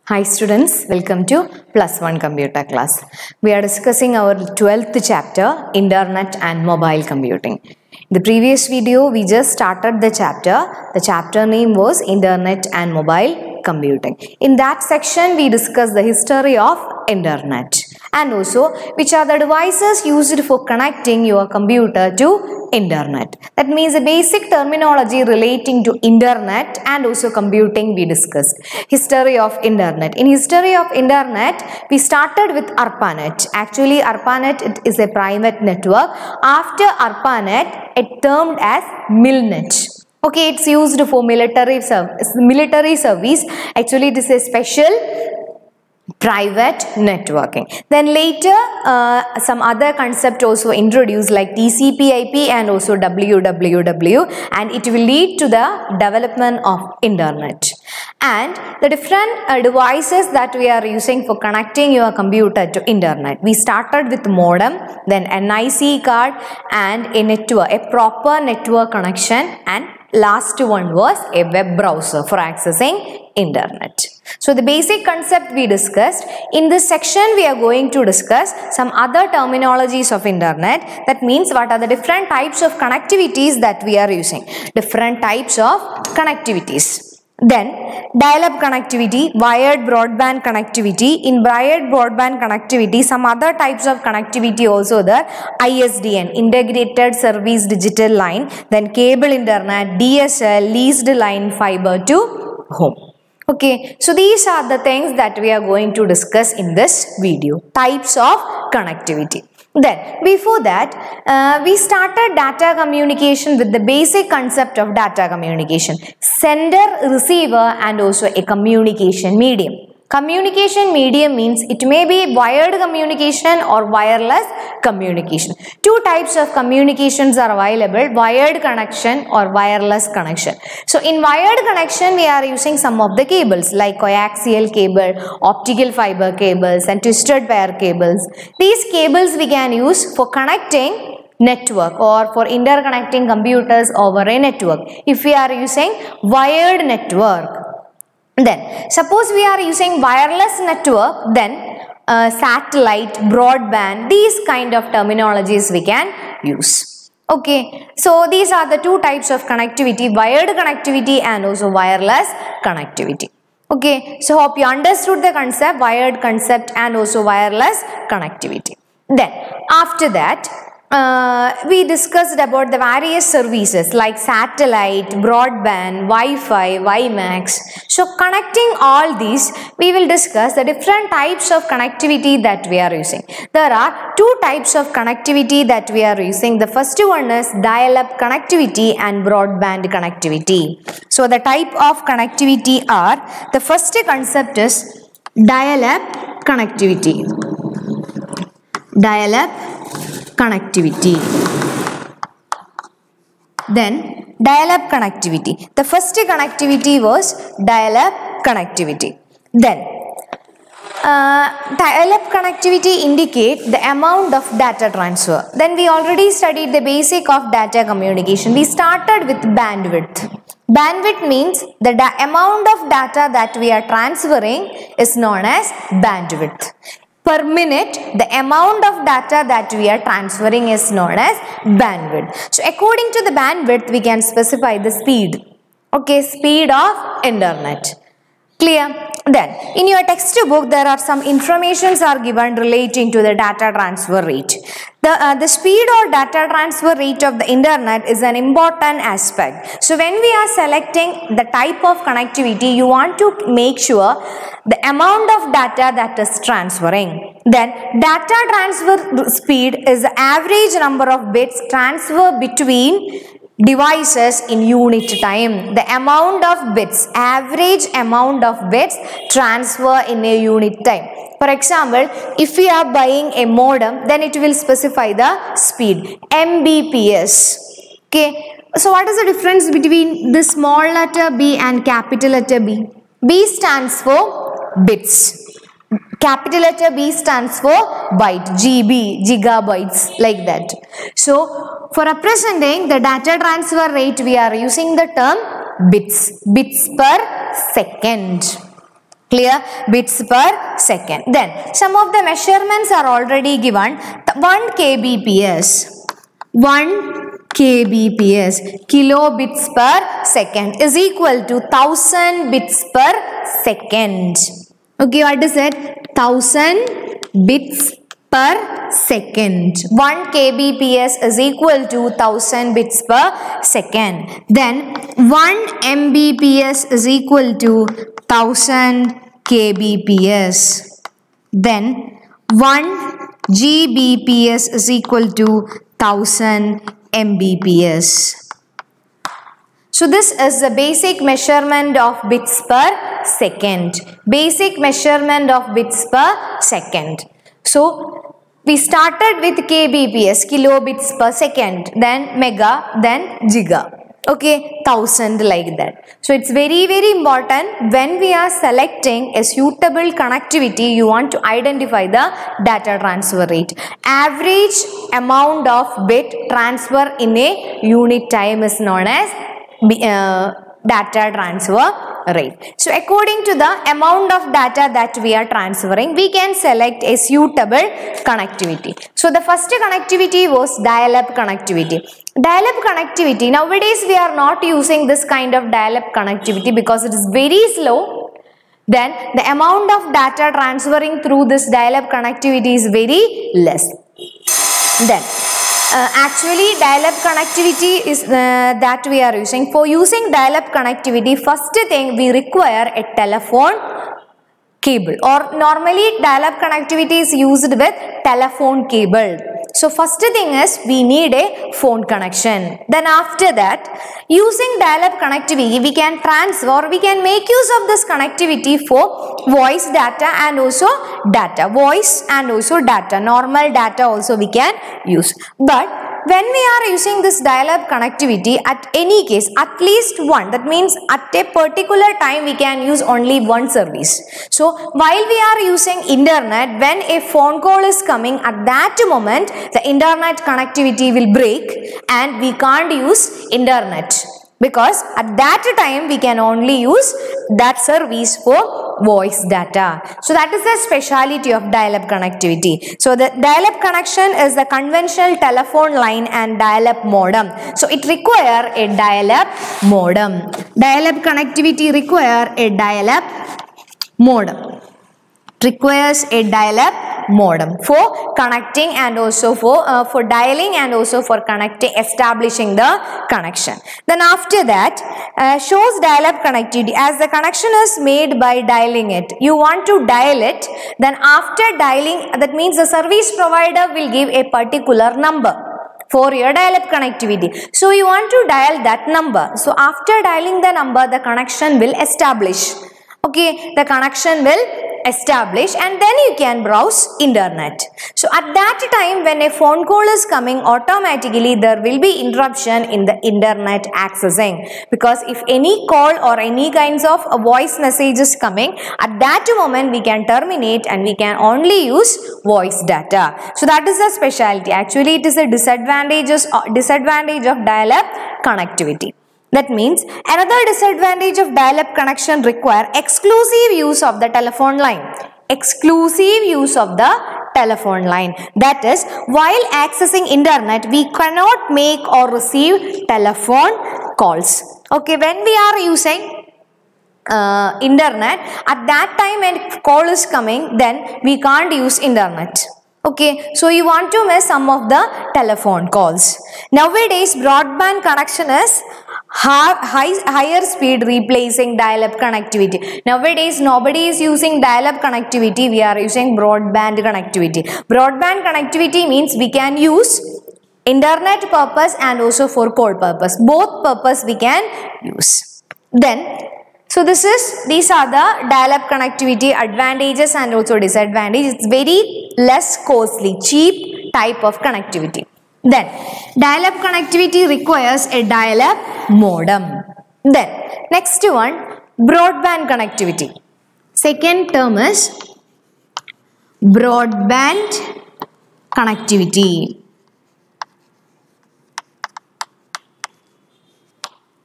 Hi students, welcome to Plus One Computer class. We are discussing our 12th chapter, Internet and Mobile Computing. In the previous video, we just started the chapter. The chapter name was Internet and Mobile Computing. In that section, we discussed the history of Internet and also which are the devices used for connecting your computer to Internet. That means the basic terminology relating to Internet and also computing we discussed. History of Internet. In history of Internet, we started with ARPANET. Actually, ARPANET it is a private network. After ARPANET, it termed as MILNET. Okay, it's used for military service. Actually, it is a special private networking. Then later some other concept also introduced like TCP/IP and also WWW, and it will lead to the development of Internet. And the different devices that we are using for connecting your computer to Internet. We started with modem, then NIC card and a network, a proper network connection, and last one was a web browser for accessing Internet. So the basic concept we discussed. In this section we are going to discuss some other terminologies of Internet. That means what are the different types of connectivities that we are using. Different types of connectivities. Then dial-up connectivity, wired broadband connectivity. In wired broadband connectivity, some other types of connectivity also there. ISDN, Integrated Service Digital Line. Then cable internet, DSL, leased line fiber to home. Okay, so these are the things that we are going to discuss in this video. Types of connectivity. Then before that, we started data communication with the basic concept of data communication. Sender, receiver and also a communication medium. Communication medium means it may be wired communication or wireless communication. Two types of communications are available, wired connection or wireless connection. So in wired connection we are using some of the cables like coaxial cable, optical fiber cables and twisted pair cables. These cables we can use for connecting network or for interconnecting computers over a network if we are using wired network. Then suppose we are using wireless network, then satellite, broadband, these kind of terminologies we can use. Okay, so these are the two types of connectivity, wired connectivity and also wireless connectivity. Okay, so hope you understood the concept, wired concept and also wireless connectivity. Then after that, we discussed about the various services like satellite, broadband, Wi-Fi, WiMAX. So connecting all these, we will discuss the different types of connectivity that we are using. There are two types of connectivity that we are using. The first one is dial-up connectivity and broadband connectivity. So the type of connectivity are, the first concept is dial-up connectivity. Dial-up connectivity. Then dial-up connectivity. The first connectivity was dial-up connectivity. Then dial-up connectivity indicate the amount of data transfer. Then we already studied the basic of data communication. We started with bandwidth. Bandwidth means the amount of data that we are transferring is known as bandwidth. Per minute, the amount of data that we are transferring is known as bandwidth. So according to the bandwidth, we can specify the speed. Okay, speed of Internet. Clear? Then, in your textbook, there are some informations are given relating to the data transfer rate. The speed or data transfer rate of the Internet is an important aspect. So when we are selecting the type of connectivity, you want to make sure the amount of data that is transferring. Then data transfer speed is the average number of bits transfer between devices in unit time. The amount of bits, average amount of bits transfer in a unit time. For example, if we are buying a modem, then it will specify the speed, Mbps. Okay, so what is the difference between the small letter B and capital letter B? B stands for bits. Capital letter B stands for byte, GB, gigabytes, like that. So for representing the data transfer rate, we are using the term bits, bits per second. Clear? Bits per second. Then some of the measurements are already given. 1 kbps. 1 kbps, kilobits per second, is equal to 1000 bits per second. Okay, what is it? 1000 bits per second. 1 kbps is equal to 1000 bits per second. Then 1 mbps is equal to 1000 kbps. Then 1 gbps is equal to 1000 mbps. So this is the basic measurement of bits per second. Basic measurement of bits per second. So we started with kbps, kilobits per second, then mega, then giga. Okay, 1000 like that. So it's very important when we are selecting a suitable connectivity, you want to identify the data transfer rate. Average amount of bit transfer in a unit time is known as data transfer rate. So according to the amount of data that we are transferring, we can select a suitable connectivity. So the first connectivity was dial-up connectivity. Dial-up connectivity, nowadays we are not using this kind of dial-up connectivity because it is very slow. Then the amount of data transferring through this dial-up connectivity is very less. Then actually dial-up connectivity is that we are using. For using dial-up connectivity, first thing we require a telephone cable, or normally dial-up connectivity is used with telephone cable. So first thing is we need a phone connection. Then after that, using dial-up connectivity, we can transfer, we can make use of this connectivity for voice data and also data. Voice and also data. Normal data also we can use. But when we are using this dial-up connectivity, at any case, at least one, that means at a particular time we can use only one service. So while we are using internet, when a phone call is coming, at that moment the internet connectivity will break and we can't use internet, because at that time we can only use that service for voice data. So that is the speciality of dial-up connectivity. So the dial-up connection is the conventional telephone line and dial-up modem. So it require a dial-up modem. Dial-up connectivity require a dial-up modem. Requires a dial-up modem for connecting and also for dialing and also for connecting, establishing the connection. Then after that, shows dial-up connectivity as the connection is made by dialing it. You want to dial it, then after dialing, that means the service provider will give a particular number for your dial-up connectivity. So you want to dial that number. So after dialing the number, the connection will establish. Okay, the connection will establish and then you can browse internet. So at that time when a phone call is coming, automatically there will be interruption in the internet accessing, because if any call or any kinds of voice message is coming, at that moment we can terminate and we can only use voice data. So that is the specialty. Actually it is a disadvantage of dial-up connectivity. That means another disadvantage of dial-up connection require exclusive use of the telephone line. Exclusive use of the telephone line. That is, while accessing internet, we cannot make or receive telephone calls. Okay, when we are using internet, at that time when call is coming, then we can't use internet. Okay, so you want to miss some of the telephone calls. Nowadays, broadband connection is higher speed replacing dial-up connectivity. Nowadays nobody is using dial-up connectivity, we are using broadband connectivity. Broadband connectivity means we can use internet purpose and also for call purpose. Both purpose we can use. Then so these are the dial-up connectivity advantages and also disadvantages. It's very less costly, cheap type of connectivity. Then dial-up connectivity requires a dial-up modem. Then next one, broadband connectivity. Second term is broadband connectivity.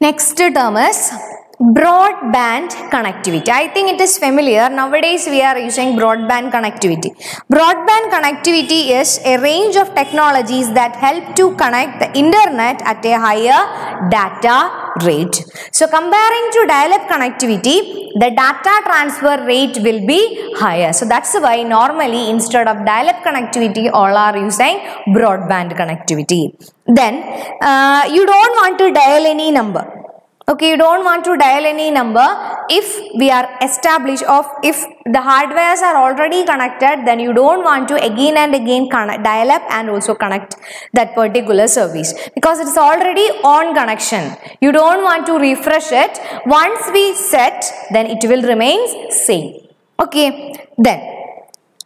Next term is Broadband connectivity. I think it is familiar. Nowadays we are using broadband connectivity. Broadband connectivity is a range of technologies that help to connect the internet at a higher data rate. So comparing to dial-up connectivity, the data transfer rate will be higher. So that's why normally instead of dial-up connectivity, all are using broadband connectivity. Then you don't want to dial any number. Okay, you don't want to dial any number if we are established of if the hardwares are already connected, then you don't want to again and again dial up and also connect that particular service because it's already on connection. You don't want to refresh it. Once we set, then it will remain same. Okay, then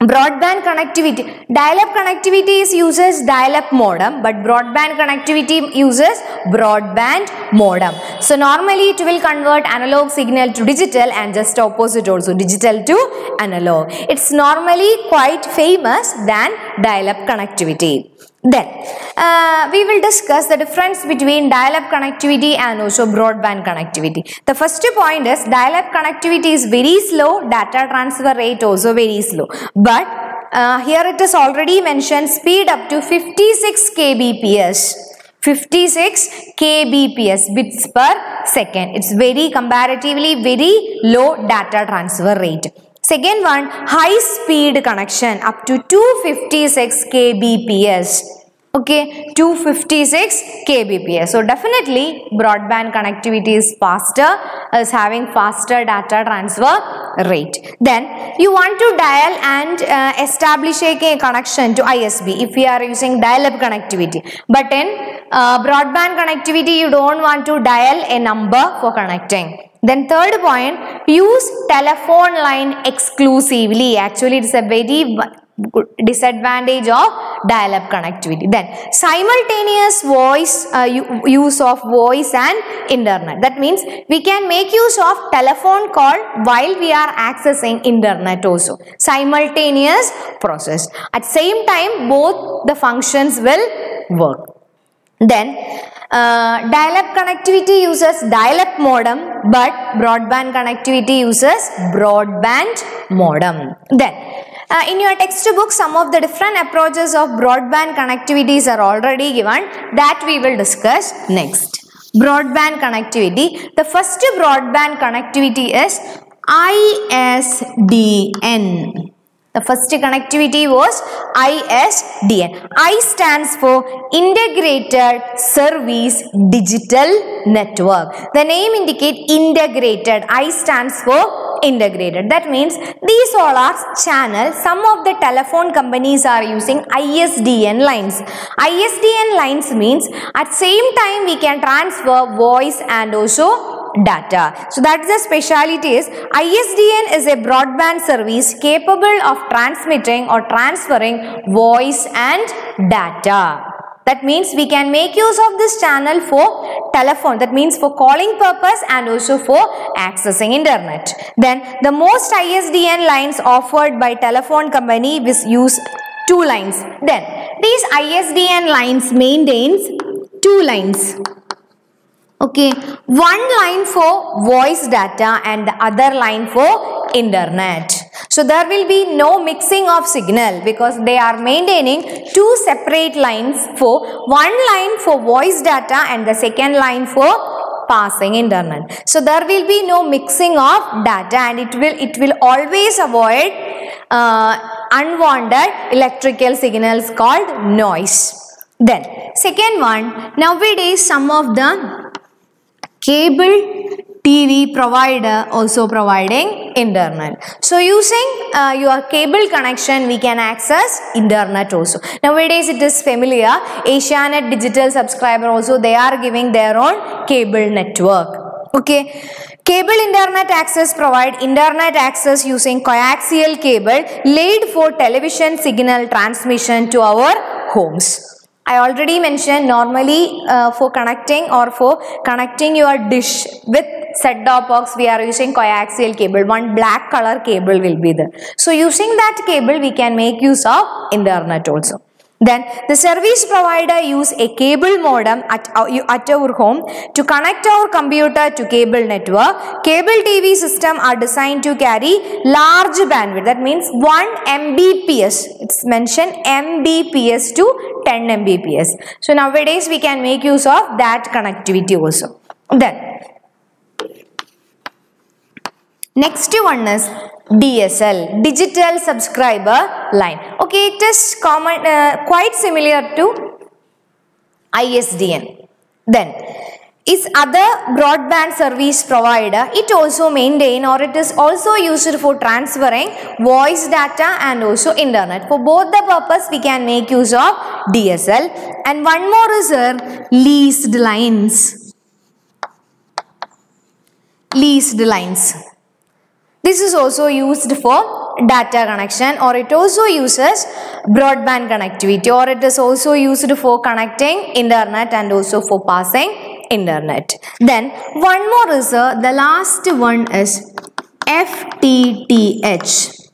broadband connectivity. Dial-up connectivity uses dial-up modem, but broadband connectivity uses broadband modem. So normally it will convert analog signal to digital and just opposite also, digital to analog. It's normally quite famous than dial-up connectivity. Then we will discuss the difference between dial-up connectivity and also broadband connectivity. The first point is dial-up connectivity is very slow, data transfer rate also very slow. But here it is already mentioned speed up to 56 kbps. 56 kbps bits per second. It's very comparatively very low data transfer rate. Second one, high speed connection up to 256 kbps. Okay, 256 kbps. So definitely broadband connectivity is faster, is having faster data transfer rate. Then you want to dial and establish a connection to ISP if we are using dial-up connectivity. But in broadband connectivity, you don't want to dial a number for connecting. Then third point, use telephone line exclusively. Actually, it's a very disadvantage of dial-up connectivity. Then simultaneous voice use of voice and internet. That means we can make use of telephone call while we are accessing internet also. Simultaneous process. At same time, both the functions will work. Then dial-up connectivity uses dial-up modem, but broadband connectivity uses broadband modem. Then in your textbook, some of the different approaches of broadband connectivities are already given, that we will discuss next. Broadband connectivity. The first broadband connectivity is ISDN. The first connectivity was ISDN. I stands for Integrated Service Digital Network. The name indicates integrated. I stands for integrated. That means these all are channels. Some of the telephone companies are using ISDN lines. ISDN lines means at same time we can transfer voice and also data. So that's the speciality is ISDN is a broadband service capable of transmitting or transferring voice and data. That means we can make use of this channel for telephone. That means for calling purpose and also for accessing internet. Then the most ISDN lines offered by telephone company use 2 lines. Then these ISDN lines maintains 2 lines. Okay, one line for voice data and the other line for internet. So there will be no mixing of signal because they are maintaining 2 separate lines, for one line for voice data and the second line for passing internet. So there will be no mixing of data and it will always avoid unwanted electrical signals called noise. Then second one, nowadays some of the cable TV provider also providing internet. So using your cable connection we can access internet also. Nowadays it is familiar, Asianet digital subscriber also they are giving their own cable network. Okay, cable internet access provide internet access using coaxial cable laid for television signal transmission to our homes. I already mentioned normally for connecting or for connecting your dish with set-top box we are using coaxial cable. One black color cable will be there. So using that cable we can make use of internet also. Then the service provider use a cable modem at our home to connect our computer to cable network. Cable TV system are designed to carry large bandwidth. That means 1 Mbps. It's mentioned Mbps to 10 Mbps. So nowadays we can make use of that connectivity also. Then next one is DSL, digital subscriber line. Okay, it is common, quite similar to ISDN. Then is other broadband service provider, it also maintain or it is also used for transferring voice data and also internet. For both the purpose we can make use of DSL. And one more is leased lines. Leased lines. This is also used for data connection, or it also uses broadband connectivity, or it is also used for connecting internet and also for passing internet. Then one more is the last one is FTTH.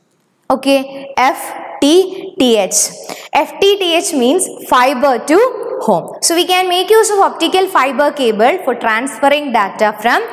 Okay, FTTH. FTTH means fiber to home. So we can make use of optical fiber cable for transferring data from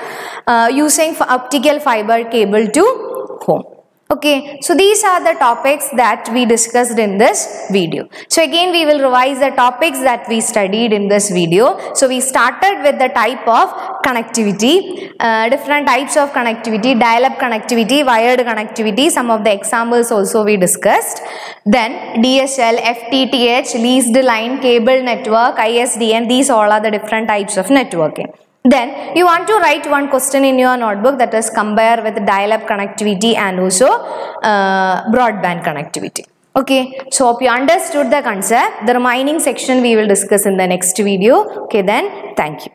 using optical fiber cable to home. Okay, so these are the topics that we discussed in this video. So again we will revise the topics that we studied in this video. So we started with the type of connectivity, different types of connectivity, dial-up connectivity, wired connectivity, some of the examples also we discussed. Then DSL, FTTH, leased line, cable network, ISDN, these all are the different types of networking. Then you want to write one question in your notebook, that is compare with dial-up connectivity and also broadband connectivity. Okay, so hope you understood the concept. The remaining section we will discuss in the next video. Okay, then thank you.